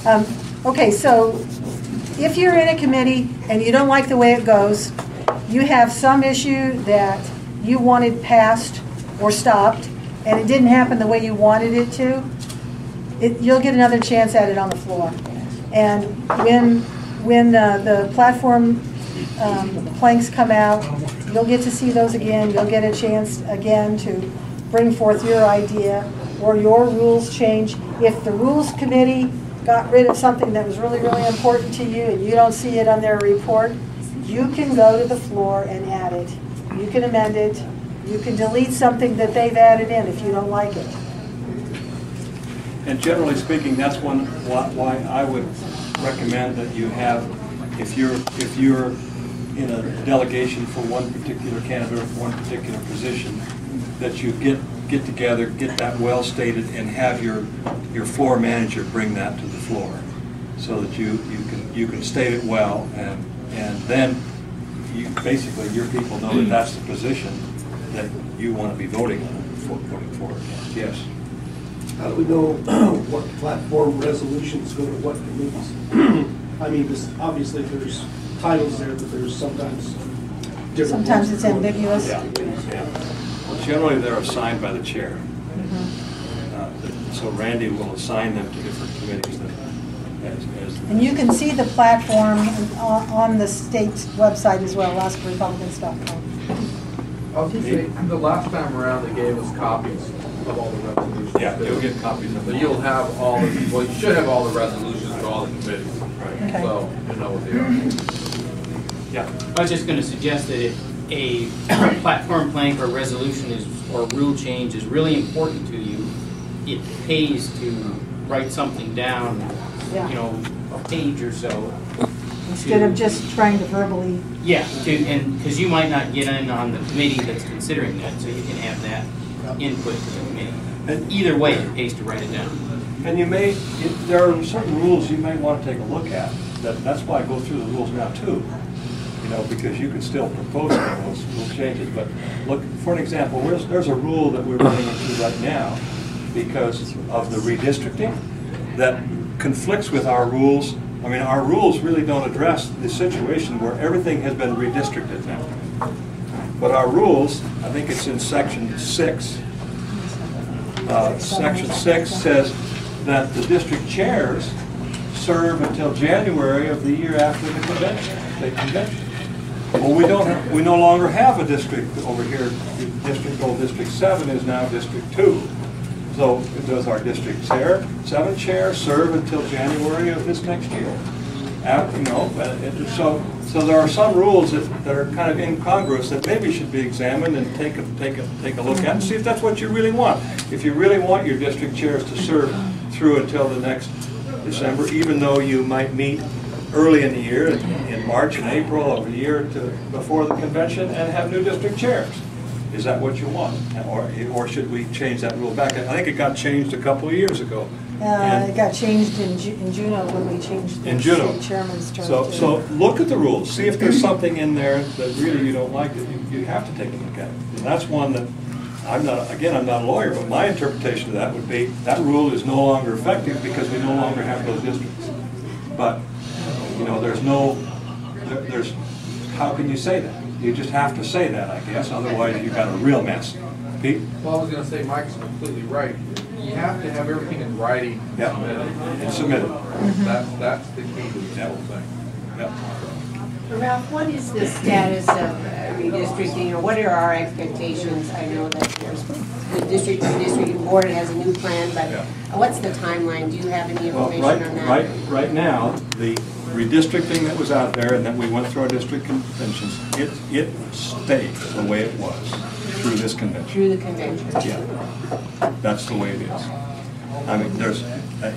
Okay, so if you're in a committee and you don't like the way it goes, you have some issue that you wanted passed or stopped, and it didn't happen the way you wanted it to, you'll get another chance at it on the floor. And when the platform planks come out, you'll get to see those again. You'll get a chance again to bring forth your idea or your rules change. If the rules committee got rid of something that was really, really important to you and you don't see it on their report, you can go to the floor and add it. You can amend it. You can delete something that they've added in if you don't like it. And generally speaking, that's why I would recommend that you have, if you're in a delegation for one particular candidate or for one particular position, that you get together, get that well stated, and have your floor manager bring that to the floor, so that you can state it well, and then basically your people know that that's the position that you want to be voting on, putting forward. Yes. How do we know what platform resolutions go to what committees? I mean, obviously there's titles there, but there's sometimes different. Sometimes it's ambiguous. Yeah. Well, generally they're assigned by the chair. So Randy will assign them to different committees. And you can see the platform on the state's website as well, alaskarepublicans.com. I was going to say, the last time around they gave us copies of all the resolutions. Yeah, you'll get copies of them. So you'll have all the, well, you should have all the resolutions for all the committees. Right. Okay. So you know what they are. Yeah. I was just going to suggest that if a platform plank or resolution or rule change is really important to you, it pays to write something down, Yeah. you know, a page or so. Instead of just trying to verbally. Yeah, and because you might not get in on the committee that's considering that, so you can have that input to the committee. And either way, it pays to write it down. And you may, there are certain rules you may want to take a look at. That's why I go through the rules now too. You know, because you can still propose those rule changes. But look, for an example, there's a rule that we're running into right now because of the redistricting that conflicts with our rules. I mean, our rules really don't address the situation where everything has been redistricted now. But our rules, I think it's in section 6. Section 6 says that the district chairs serve until January of the year after the convention, state convention. Well, we no longer have a district over here. Old District 7 is now District 2. So does our District 7 chair serve until January of this next year? You know, so there are some rules that are kind of incongruous that maybe should be examined and take a look at and see if that's what you really want. If you really want your district chairs to serve through until the next December, even though you might meet early in the year, in March and April of the year before the convention, and have new district chairs. Is that what you want? Or should we change that rule back? I think it got changed a couple of years ago. It got changed in Juneau when we changed the state chairman's term. So look at the rules. See if there's something in there that really you don't like that you have to take a look at. And that's one that I'm not a lawyer, but my interpretation of that would be that rule is no longer effective because we no longer have those districts. But you know, there's how can you say that? You just have to say that, I guess. Otherwise, you've got a real mess. Pete? Well, I was going to say, Mike's completely right. You have to have everything in writing and submitted. That's the key to this whole thing. Yep. Ralph, what is the status of redistricting, or what are our expectations? I know that there's the district board has a new plan, but what's the timeline? Do you have any information on that? Right now, the redistricting that was out there and that we went through our district conventions, it stayed the way it was through this convention. Through the convention. Yeah, that's the way it is. I mean, there's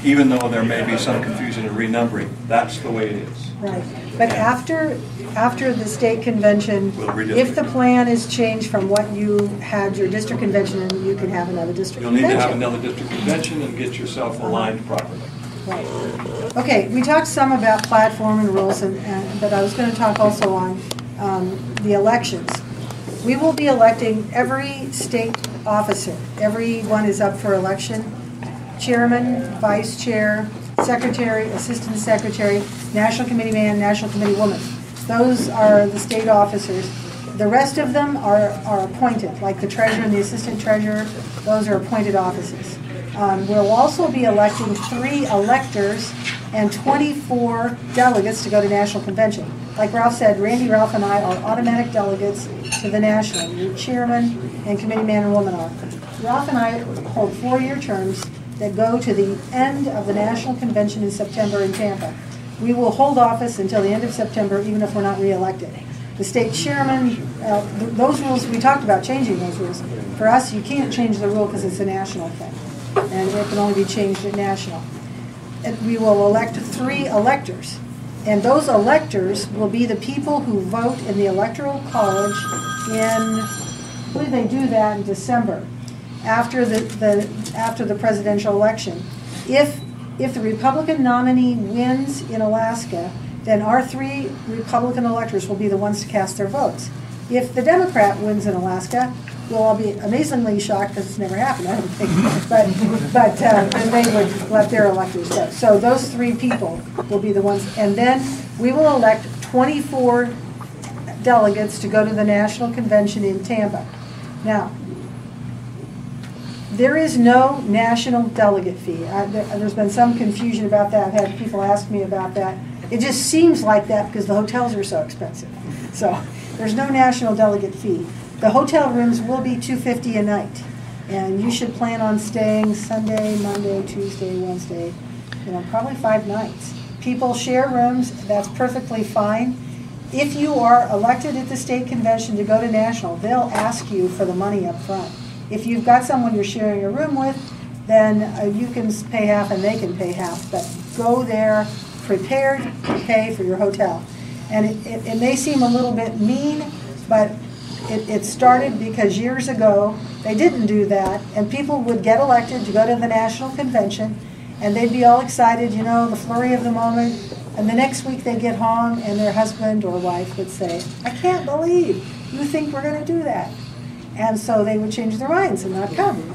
even though there may be some confusion in renumbering, that's the way it is. Right, but after the state convention, if the plan is changed from what you had your district convention, and you can have another district convention. You'll need to have another district convention and get yourself aligned properly. Right. Okay, we talked some about platform and rules, but I was going to talk also on the elections. We will be electing every state officer. Everyone is up for election. Chairman, vice chair, secretary, assistant secretary, national committee man, national committee woman. Those are the state officers. The rest of them are appointed, like the treasurer and the assistant treasurer, those are appointed offices. We'll also be electing 3 electors and 24 delegates to go to national convention. Like Ralph said, Randy, Ralph, and I are automatic delegates to the national. Your chairman and committee man and woman are. Ralph and I hold 4-year terms that go to the end of the national convention in September in Tampa. We will hold office until the end of September, even if we're not reelected. The state chairman, those rules, we talked about changing those rules. For us, you can't change the rule because it's a national thing, and it can only be changed at national. And we will elect 3 electors, and those electors will be the people who vote in the Electoral College in, I believe they do that in December, after the presidential election. If the Republican nominee wins in Alaska, then our 3 Republican electors will be the ones to cast their votes. If the Democrat wins in Alaska, we'll all be amazingly shocked because it's never happened, I don't think. But they would let their electors go. So those 3 people will be the ones, and then we will elect 24 delegates to go to the national convention in Tampa. Now, there is no national delegate fee. There's been some confusion about that. I've had people ask me about that. It just seems like that because the hotels are so expensive. So there's no national delegate fee. The hotel rooms will be $250 a night, and you should plan on staying Sunday, Monday, Tuesday, Wednesday, probably 5 nights. People share rooms, that's perfectly fine. If you are elected at the state convention to go to national, they'll ask you for the money up front. If you've got someone you're sharing a room with, then you can pay half and they can pay half, but go there prepared to pay for your hotel. And it may seem a little bit mean, but it started because years ago they didn't do that, and people would get elected to go to the national convention, and they'd be all excited, the flurry of the moment, and the next week they'd get home and their husband or wife would say, "I can't believe you think we're going to do that." And so they would change their minds and not come.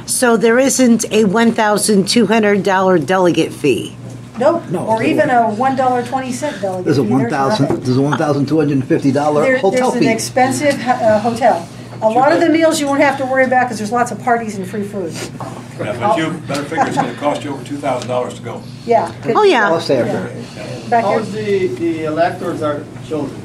So there isn't a $1,200 delegate fee? Nope, No. or even a $1.20 delegate There's a fee. Nothing. $1,250 hotel There's an fee. expensive hotel. A lot of the meals you won't have to worry about because there's lots of parties and free food. Yeah, but you better figure it's going to cost you over $2,000 to go. Yeah. Oh, yeah. I'll stay after. Back here. How's the electors are chosen?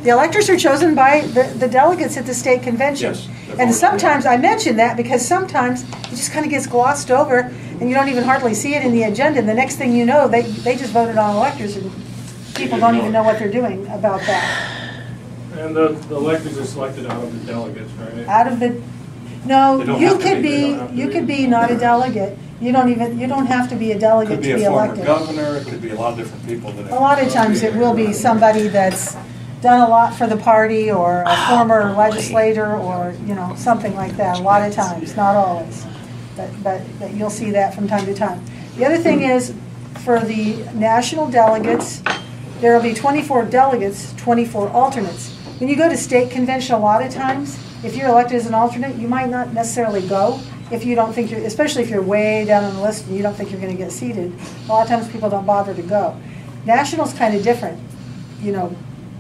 The electors are chosen by the delegates at the state convention. Yes. And sometimes, I mention that because sometimes it just kind of gets glossed over and you don't even hardly see it in the agenda. And the next thing you know, they just voted on electors and people don't even know what they're doing about that. And the electors are selected out of the delegates, right? Out of the, no, They don't you have to could be. They be, don't have to you be. could be not a delegate. You don't have to be a delegate Could to be be a former elected. governor, it could be a lot of different people. A lot of times it will be somebody that's done a lot for the party or a former legislator or, something like that. A lot of times, not always. But you'll see that from time to time. The other thing is, for the national delegates, there will be 24 delegates, 24 alternates. When you go to state convention, a lot of times, if you're elected as an alternate, you might not necessarily go if you don't think especially if you're way down on the list and you don't think you're going to get seated. A lot of times people don't bother to go. National's kind of different.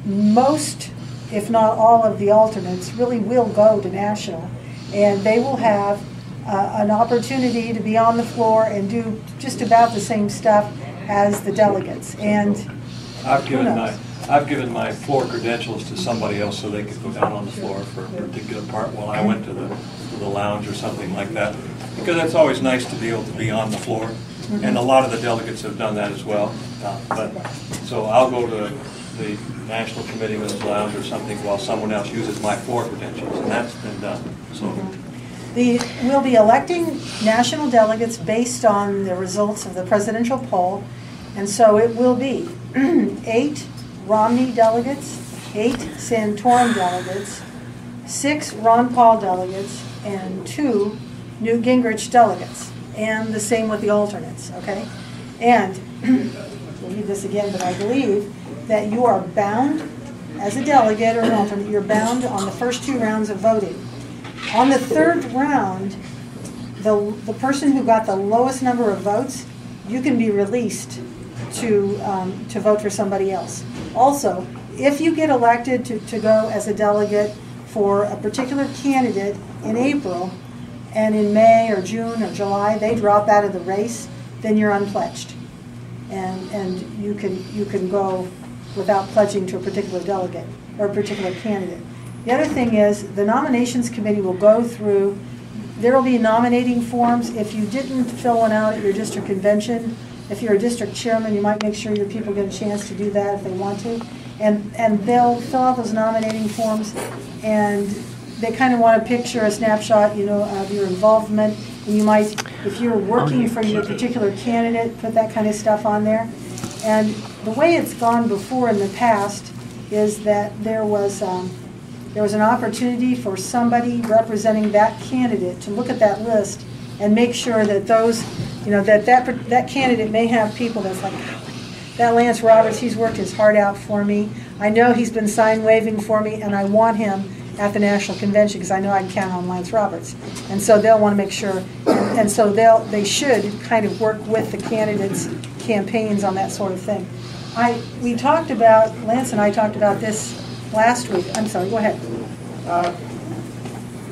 Most, if not all of the alternates really will go to national, and they will have an opportunity to be on the floor and do just about the same stuff as the delegates. And I've given my floor credentials to somebody else so they could go down on the floor for a particular part while I went to the lounge or something like that. Because it's always nice to be able to be on the floor. And a lot of the delegates have done that as well. So I'll go to the National Committeeman's Lounge or something while someone else uses my floor credentials, and that's been done. So we'll be electing national delegates based on the results of the presidential poll, and so it will be 8 Romney delegates, 8 Santorum delegates, 6 Ron Paul delegates, and 2 Newt Gingrich delegates, and the same with the alternates, okay? And, we'll read this again, but I believe that you are bound, as a delegate or an alternate, you're bound on the first 2 rounds of voting. On the 3rd round, the person who got the lowest number of votes you can be released to vote for somebody else. Also, if you get elected to go as a delegate for a particular candidate in April, and in May or June or July they drop out of the race, then you're unpledged, and you can go without pledging to a particular delegate or a particular candidate. The other thing is the nominations committee will go through. There will be nominating forms. If you didn't fill one out at your district convention, if you're a district chairman, you might make sure your people get a chance to do that if they want to. And they'll fill out those nominating forms, and they kind of want to picture a snapshot, of your involvement. And you might, if you're working for your particular candidate, put that kind of stuff on there. And the way it's gone before in the past is that there was an opportunity for somebody representing that candidate to look at that list and make sure that those, that candidate may have people that's like, that Lance Roberts, he's worked his heart out for me. I know he's been sign waving for me, and I want him at the national convention because I know I can count on Lance Roberts. And so they'll want to make sure, and so they should kind of work with the candidates' campaigns on that sort of thing. Lance and I talked about this last week. I'm sorry, go ahead.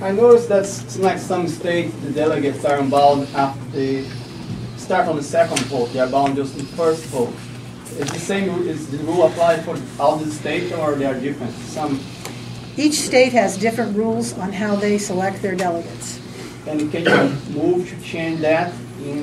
I noticed that like some states, the delegates are involved after they start on the second vote. They are bound just in the first vote. Is the same? Is the rule applied for all the states, or they are different? Each state has different rules on how they select their delegates. And can you move to change that in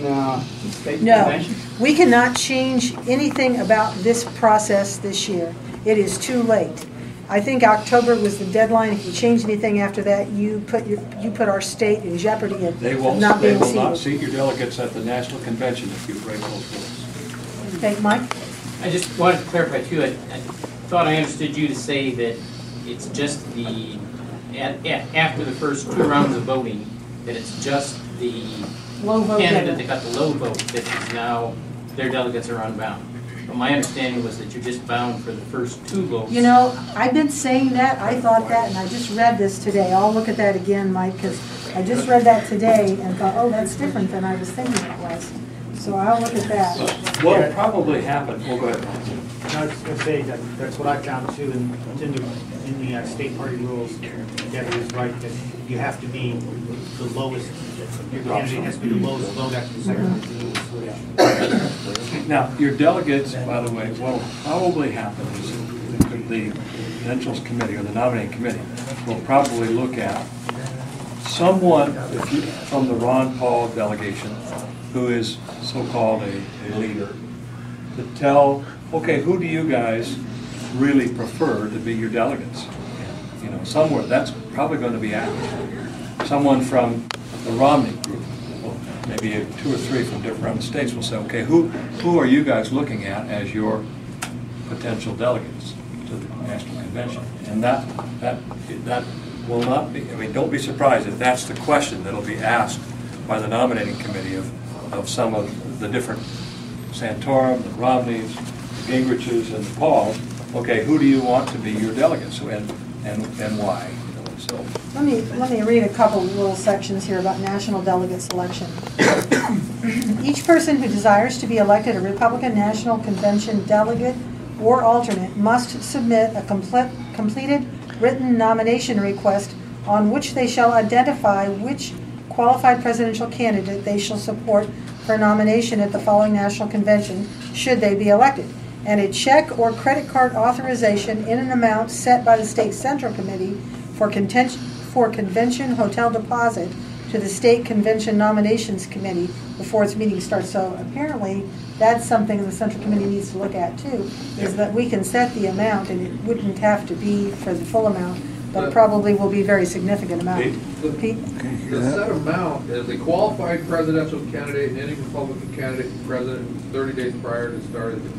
state convention? No, we cannot change anything about this process this year. It is too late. I think October was the deadline. If you change anything after that, you put our state in jeopardy of not being seated. They will not seat your delegates at the national convention if you break those rules. Okay, Mike? I just wanted to clarify too. I thought I understood you to say that it's just after the first 2 rounds of voting, that it's just the low vote candidate that got the low vote that is now, their delegates are unbound. But my understanding was that you're just bound for the first 2 votes. I've been saying that. I thought that, and I just read this today. I'll look at that again, Mike, because I just read that today and thought, oh, that's different than I was thinking it was. So I'll look at that. What will probably happen, go ahead. I was going to say that's what I found too in the state party rules. Debbie is right that you have to be the lowest, your candidate has to be the lowest vote after the second. Now, your delegates, by the way, what will probably happen is the credentials committee or the nominating committee will probably look at someone from the Ron Paul delegation who is so-called a leader to tell, okay, who do you guys really prefer to be your delegates? Somewhere that's probably going to be asked. Someone from the Romney group, well, maybe 2 or 3 from different states will say, okay, who are you guys looking at as your potential delegates to the national convention? And that will not be. I mean, don't be surprised if that's the question that'll be asked by the nominating committee of some of the different Santorum, the Romneys, the Gingriches, and the Pauls. Okay, who do you want to be your delegates, and why? So let me read a couple little sections here about national delegate selection. Each person who desires to be elected a Republican National Convention delegate or alternate must submit a completed written nomination request on which they shall identify which qualified presidential candidate they shall support for nomination at the following national convention, should they be elected, and a check or credit card authorization in an amount set by the State Central Committee for convention hotel deposit to the State Convention Nominations Committee before its meeting starts. So apparently that's something the Central Committee needs to look at too, is that we can set the amount, and it wouldn't have to be for the full amount, but probably will be a very significant amount. Pete? The set amount is a qualified presidential candidate and any Republican candidate for president 30 days prior to the start of the